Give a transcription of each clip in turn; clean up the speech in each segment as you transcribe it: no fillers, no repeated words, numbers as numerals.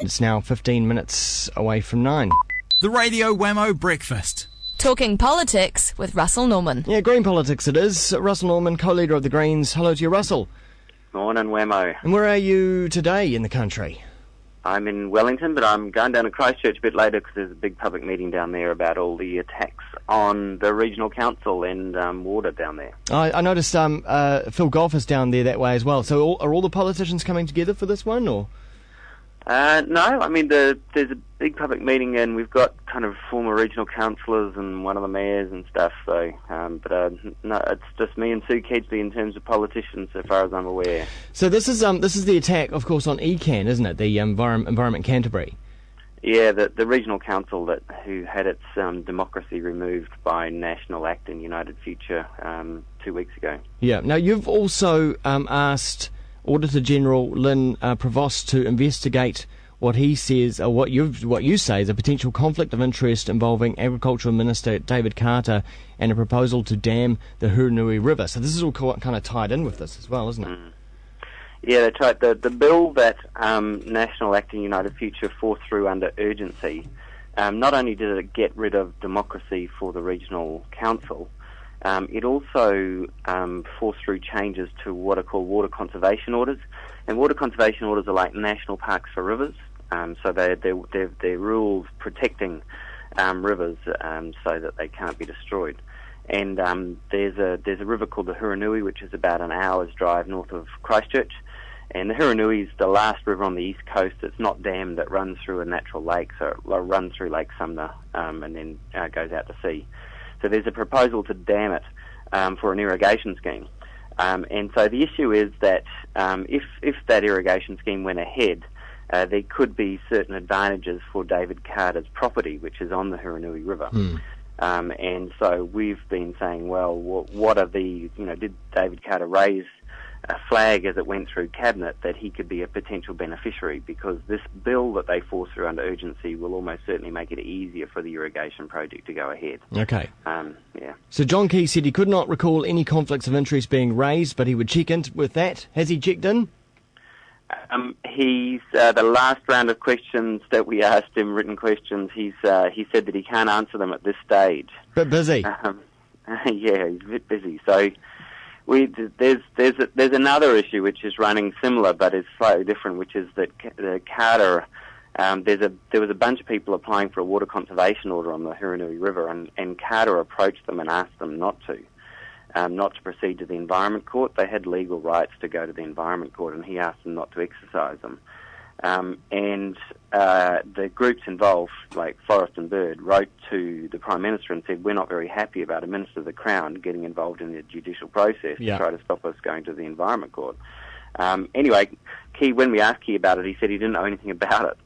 It's now 15 minutes away from 9. The Radio Wammo Breakfast. Talking politics with Russell Norman. Yeah, Green politics it is. Russell Norman, co-leader of the Greens. Hello to you, Russell. Morning, Wammo. And where are you today in the country? I'm in Wellington, but I'm going down to Christchurch a bit later because there's a big public meeting down there about all the attacks on the regional council and water down there. I noticed Phil Goff is down there that way as well. So are all the politicians coming together for this one, or...? No, I mean, there's a big public meeting and we've got kind of former regional councillors and one of the mayors and stuff, so, no, it's just me and Sue Kedgley in terms of politicians, so far as I'm aware. So this is the attack, of course, on ECAN, isn't it, the Environment Canterbury? Yeah, the regional council who had its democracy removed by National Act and United Future 2 weeks ago. Yeah, now you've also asked Auditor General Lynn Provost to investigate what he says, or what you say is a potential conflict of interest involving Agricultural Minister David Carter and a proposal to dam the Hurunui River. So this is all kind of tied in with this as well, isn't it? Yeah, that's right. The bill that National Act and United Future forced through under urgency, not only did it get rid of democracy for the regional council, it also forced through changes to what are called water conservation orders. And water conservation orders are like national parks for rivers. So they're rules protecting rivers so that they can't be destroyed. And there's a river called the Hurunui, which is about an hour's drive north of Christchurch. And the Hurunui is the last river on the east coast that's not dammed, that runs through a natural lake. So it runs through Lake Sumner and then goes out to sea. So there's a proposal to dam it for an irrigation scheme. And so the issue is that if that irrigation scheme went ahead, there could be certain advantages for David Carter's property, which is on the Hurunui River. And so we've been saying, well, what are did David Carter raise a flag as it went through Cabinet that he could be a potential beneficiary, because this bill that they force through under urgency will almost certainly make it easier for the irrigation project to go ahead. Okay. Yeah. So John Key said he could not recall any conflicts of interest being raised, but he would check in with that. Has he checked in? He's the last round of questions that we asked him, written questions, he said that he can't answer them at this stage. Bit busy. Yeah, he's a bit busy. So there's another issue which is running similar but is slightly different, which is that the Carter, there was a bunch of people applying for a water conservation order on the Hurunui River, and Carter approached them and asked them not to proceed to the Environment Court. They had legal rights to go to the Environment Court, and he asked them not to exercise them. And the groups involved, like Forest and Bird, wrote to the Prime Minister and said, we're not very happy about a Minister of the Crown getting involved in the judicial process to try to stop us going to the Environment Court. Anyway, Key, when we asked Key about it, he said he didn't know anything about it,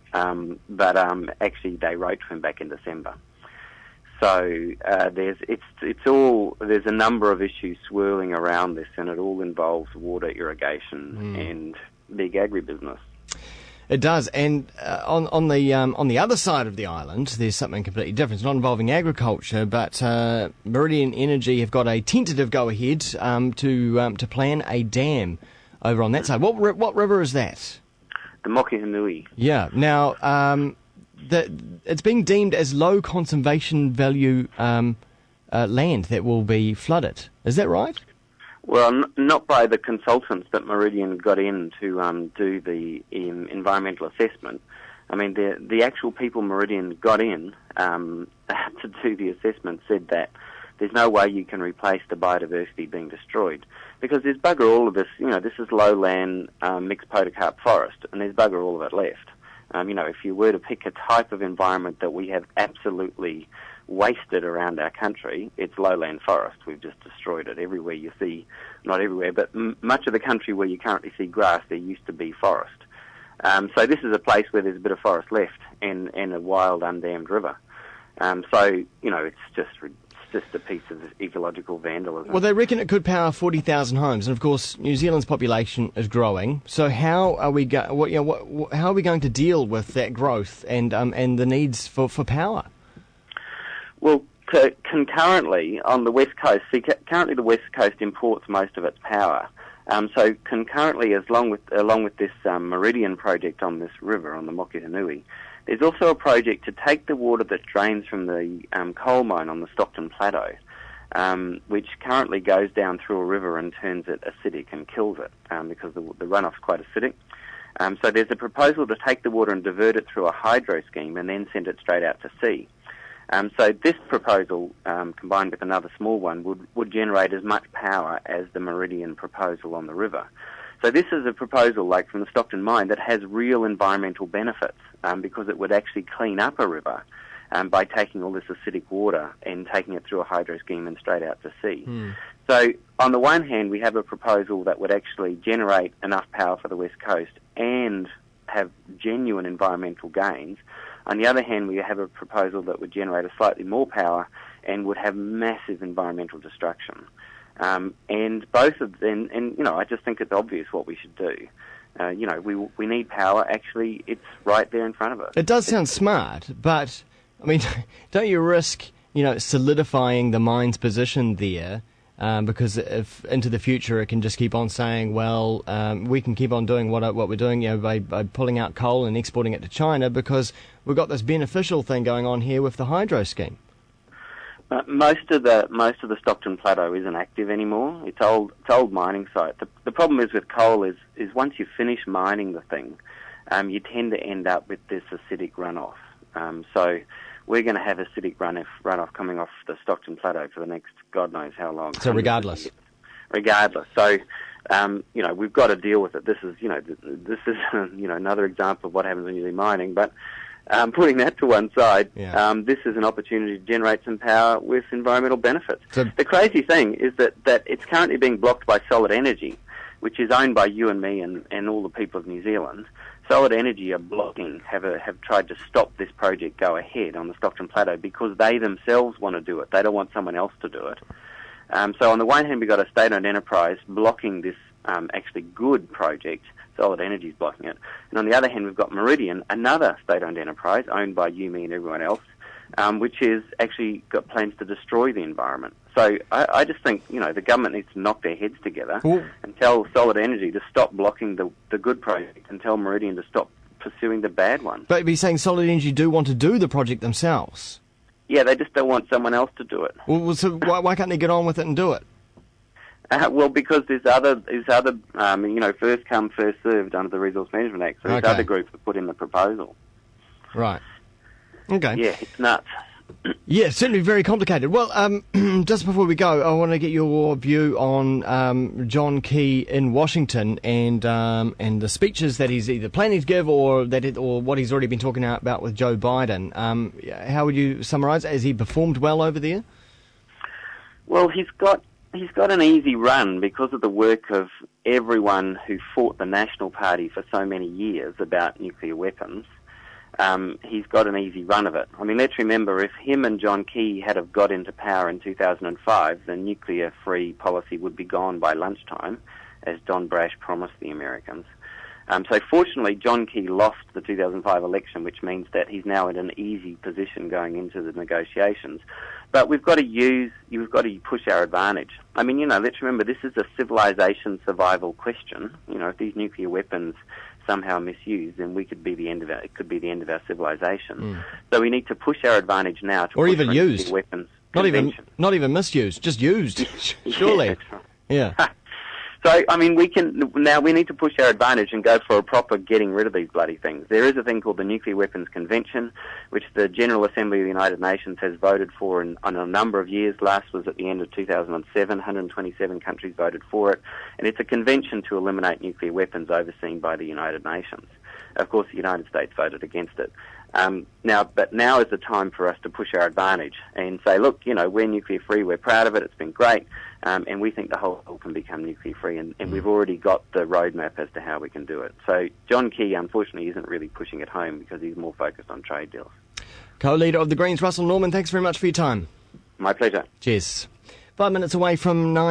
but actually they wrote to him back in December. So there's a number of issues swirling around this, and it all involves water, irrigation, and big agribusiness. It does, and on the other side of the island, there's something completely different. It's not involving agriculture, but Meridian Energy have got a tentative go-ahead to plan a dam over on that side. What river is that? The Mokihinui. Yeah. Now, it's being deemed as low conservation value land that will be flooded. Is that right? Well, not by the consultants that Meridian got in to do the environmental assessment. I mean, the actual people Meridian got in to do the assessment said that there's no way you can replace the biodiversity being destroyed, because there's bugger all of this. This is lowland mixed podocarp forest, and there's bugger all of it left. If you were to pick a type of environment that we have absolutely wasted around our country, it's lowland forest. We've just destroyed it. Everywhere you see, not everywhere, but much of the country where you currently see grass, there used to be forest. So this is a place where there's a bit of forest left and a wild, undammed river. It's just a piece of ecological vandalism. Well, they reckon it could power 40,000 homes, and of course, New Zealand's population is growing. So how are we how are we going to deal with that growth and the needs for power? Well, concurrently on the West Coast, currently the West Coast imports most of its power, So concurrently, along with this Meridian project on this river, on the Mokihinui, there's also a project to take the water that drains from the coal mine on the Stockton Plateau, which currently goes down through a river and turns it acidic and kills it because the runoff's quite acidic. So there's a proposal to take the water and divert it through a hydro scheme and then send it straight out to sea. So this proposal, combined with another small one, would generate as much power as the Meridian proposal on the river. So this is a proposal, like from the Stockton mine, that has real environmental benefits because it would actually clean up a river by taking all this acidic water and taking it through a hydro scheme and straight out to sea. So on the one hand, we have a proposal that would actually generate enough power for the West Coast and have genuine environmental gains. On the other hand, we have a proposal that would generate a slightly more power and would have massive environmental destruction. And both of them, and I just think it's obvious what we should do. We need power. Actually, it's right there in front of us. It does sound smart, but I mean, don't you risk, solidifying the mine's position there? Because if into the future it can just keep on saying, well, we can keep on doing what we're doing, by pulling out coal and exporting it to China, because we've got this beneficial thing going on here with the hydro scheme. Most of the Stockton Plateau isn't active anymore. It's old mining site. The problem is with coal is once you finish mining the thing, you tend to end up with this acidic runoff. So we're going to have acidic runoff coming off the Stockton Plateau for the next God knows how long. So regardless. So, we've got to deal with it. This is another example of what happens when you do mining. But putting that to one side, this is an opportunity to generate some power with environmental benefits. So the crazy thing is that it's currently being blocked by Solid Energy, which is owned by you and me and all the people of New Zealand. Solid Energy are blocking, have tried to stop this project go ahead on the Stockton Plateau because they themselves want to do it. They don't want someone else to do it. So on the one hand, we've got a state-owned enterprise blocking this actually good project. Solid Energy is blocking it. And on the other hand, we've got Meridian, another state-owned enterprise owned by you, me, and everyone else, which is actually got plans to destroy the environment. So I just think, the government needs to knock their heads together and tell Solid Energy to stop blocking the good project and tell Meridian to stop pursuing the bad one. But you're saying Solid Energy do want to do the project themselves? Yeah, they just don't want someone else to do it. Well, so why can't they get on with it and do it? Well, because there's other, first come, first served under the Resource Management Act. So there's other groups that put in the proposal. Right. Okay. Yeah, it's nuts. Yeah, certainly very complicated. Well, just before we go, I want to get your view on John Key in Washington and the speeches that he's either planning to give or what he's already been talking about with Joe Biden. How would you summarise it? Has he performed well over there? Well, he's got an easy run because of the work of everyone who fought the National Party for so many years about nuclear weapons. He's got an easy run of it. I mean, let's remember, if him and John Key had have got into power in 2005, the nuclear-free policy would be gone by lunchtime, as Don Brash promised the Americans. So fortunately, John Key lost the 2005 election, which means that he's now in an easy position going into the negotiations. But we've got to push our advantage. I mean, let's remember, this is a civilization survival question. If these nuclear weapons somehow misused, then it could be the end of our civilization. So we need to push our advantage now to or even used weapons. Not even misused, just used. Surely. Yeah, that's right. Yeah. So, I mean, we need to push our advantage and go for a proper getting rid of these bloody things. There is a thing called the Nuclear Weapons Convention, which the General Assembly of the United Nations has voted for on a number of years. Last was at the end of 2007. 127 countries voted for it. And it's a convention to eliminate nuclear weapons overseen by the United Nations. Of course, the United States voted against it. Now is the time for us to push our advantage and say, look, we're nuclear free, we're proud of it, it's been great, and we think the whole world can become nuclear free, and we've already got the roadmap as to how we can do it. So John Key, unfortunately, isn't really pushing it home because he's more focused on trade deals. Co-leader of the Greens, Russel Norman, thanks very much for your time. My pleasure. Cheers. 5 minutes away from 9.